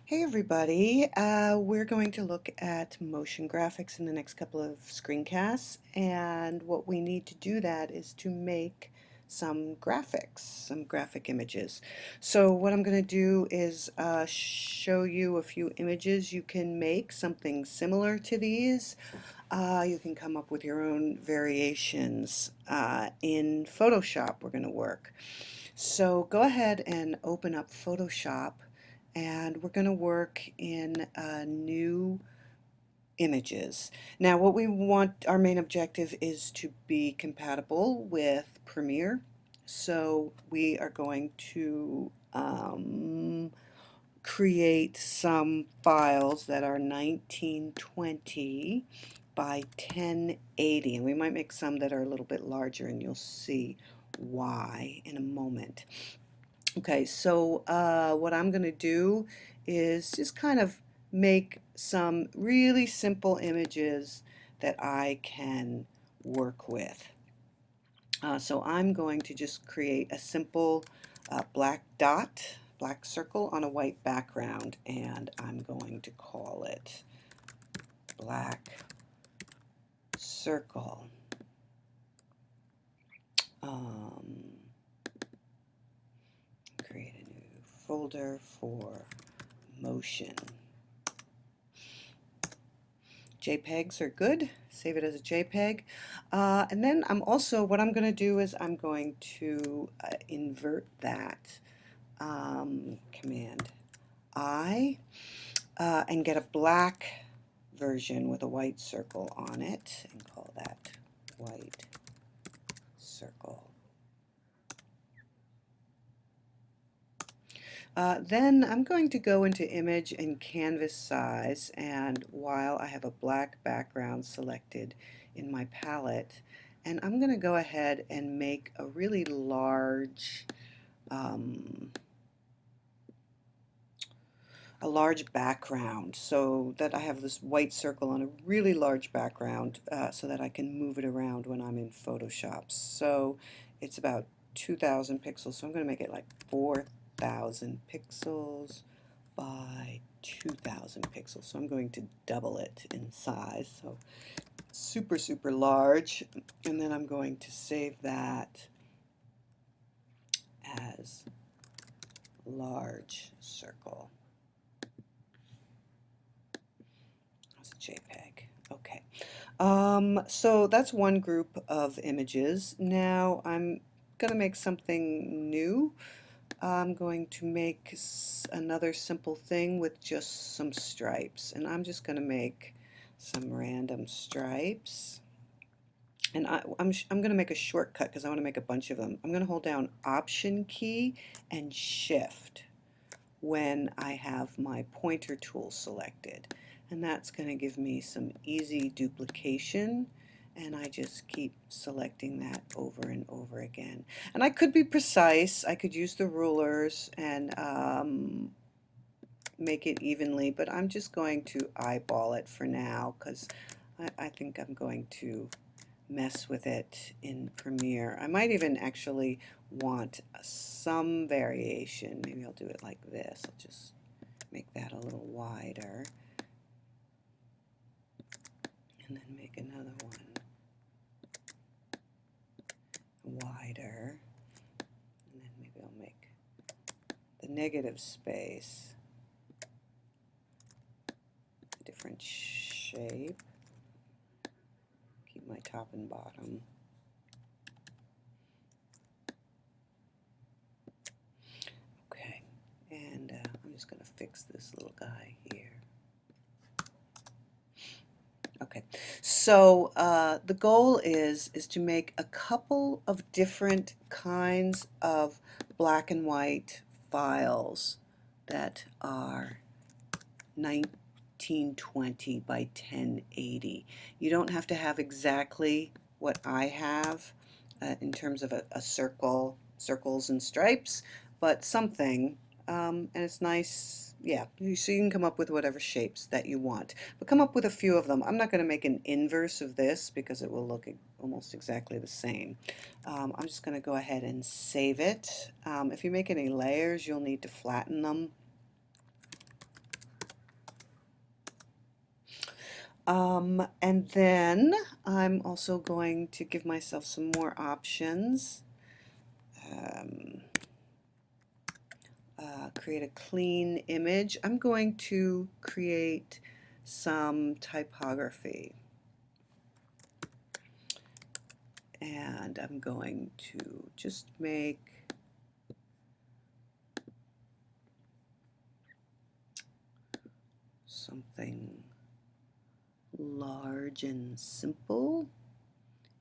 Hey everybody, we're going to look at motion graphics in the next couple of screencasts, and what we need to do that is to make some graphics, some graphic images. So what I'm going to do is show you a few images you can make, something similar to these. You can come up with your own variations. In Photoshop we're going to work. So go ahead and open up Photoshop, and we're going to work in new images. Now what we want, our main objective is to be compatible with Premiere. So we are going to create some files that are 1920 by 1080, and we might make some that are a little bit larger, and you'll see why in a moment. Okay, so what I'm going to do is just kind of make some really simple images that I can work with. So I'm going to just create a simple black dot, black circle on a white background, and I'm going to call it black circle. Create a new folder for motion. JPEGs are good. Save it as a JPEG. And then what I'm going to do is I'm going to invert that Command I and get a black version with a white circle on it and call that white circle. Then I'm going to go into image and canvas size, and while I have a black background selected in my palette, and I'm going to go ahead and make a really large background, so that I have this white circle on a really large background, so that I can move it around when I'm in Photoshop. So it's about 2,000 pixels, so I'm going to make it like 4,000 pixels by 2,000 pixels. So I'm going to double it in size, so super, super large. And then I'm going to save that as large circle. That's a JPEG. Okay. So that's one group of images. Now I'm going to make something new. I'm going to make another simple thing with just some stripes, and I'm just going to make some random stripes. And I'm going to make a shortcut because I want to make a bunch of them. I'm going to hold down Option key and Shift when I have my pointer tool selected, and that's going to give me some easy duplication, and I just keep selecting that over and over again. And I could be precise, I could use the rulers and make it evenly, but I'm just going to eyeball it for now because I think I'm going to mess with it in Premiere. I might even actually want some variation. Maybe I'll do it like this. I'll just make that a little wider, and then make another one wider, and then maybe I'll make the negative space a different shape. Keep my top and bottom. Okay, and I'm just going to fix this little guy here. Okay, so the goal is to make a couple of different kinds of black and white files that are 1920 by 1080. You don't have to have exactly what I have in terms of a circle, circles and stripes, but something, and it's nice, yeah, so you can come up with whatever shapes that you want. But come up with a few of them. I'm not going to make an inverse of this because it will look almost exactly the same. I'm just going to go ahead and save it. If you make any layers, you'll need to flatten them. And then I'm also going to give myself some more options. Um, create a clean image. I'm going to create some typography. And I'm going to just make something large and simple,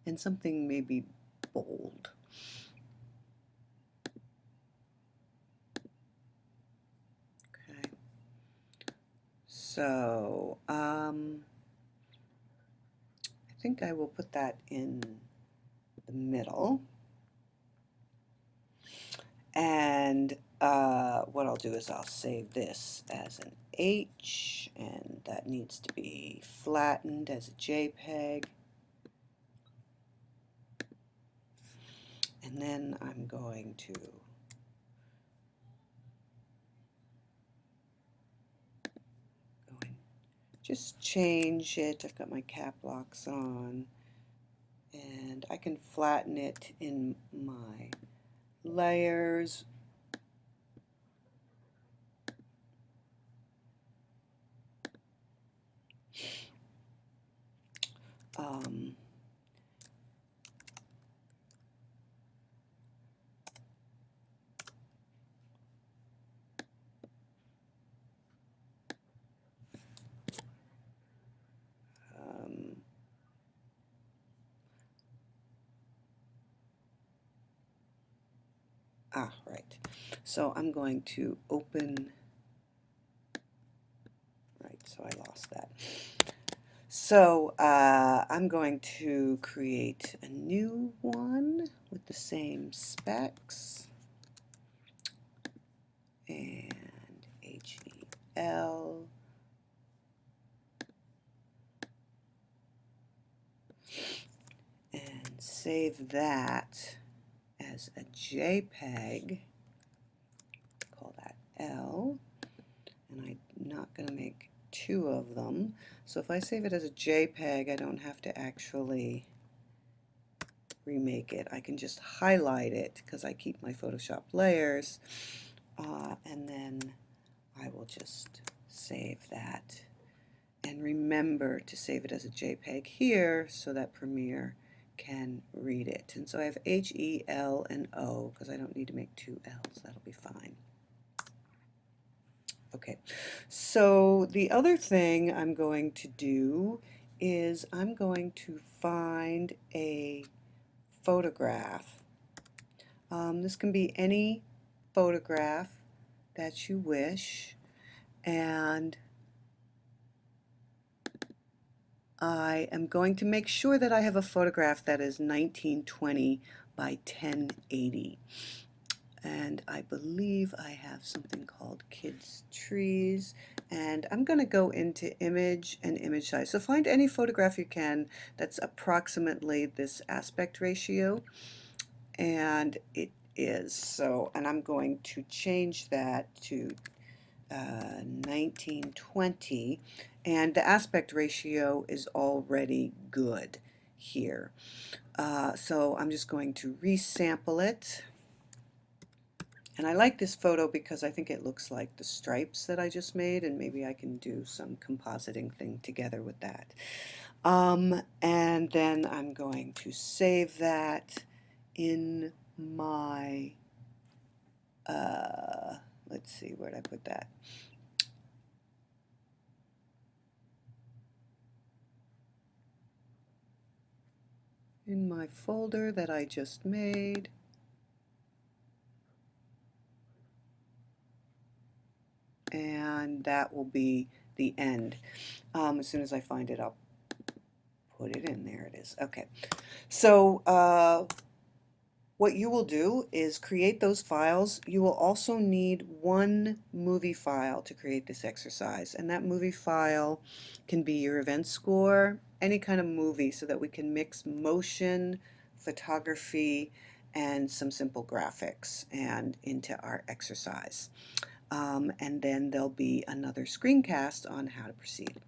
and something maybe bold. Okay. So, I think I will put that in the middle. And what I'll do is I'll save this as an H, and that needs to be flattened as a JPEG. And then I'm going to just change it. I've got my cap locks on, and I can flatten it in my layers. Um, um, right. So I'm going to open, right, so I lost that. So I'm going to create a new one with the same specs, and HEL, and save that as a JPEG, call that L, and I'm not going to make two of them. So if I save it as a JPEG, I don't have to actually remake it. I can just highlight it because I keep my Photoshop layers, and then I will just save that. And remember to save it as a JPEG here so that Premiere can read it. And so I have H, E, L, and O because I don't need to make two L's. That'll be fine. Okay, so the other thing I'm going to do is I'm going to find a photograph. This can be any photograph that you wish, and I am going to make sure that I have a photograph that is 1920 by 1080. And I believe I have something called Kids Trees, and I'm going to go into image and image size. So find any photograph you can that's approximately this aspect ratio, and it is. So, and I'm going to change that to 1920, and the aspect ratio is already good here. So I'm just going to resample it. And I like this photo because I think it looks like the stripes that I just made, and maybe I can do some compositing thing together with that. And then I'm going to save that in my, let's see, where'd I put that? In my folder that I just made. And that will be the end. As soon as I find it, I'll put it in. There it is. Okay. So what you will do is create those files. You will also need one movie file to create this exercise, and that movie file can be your event score, any kind of movie, so that we can mix motion, photography, and some simple graphics and into our exercise. And then there'll be another screencast on how to proceed.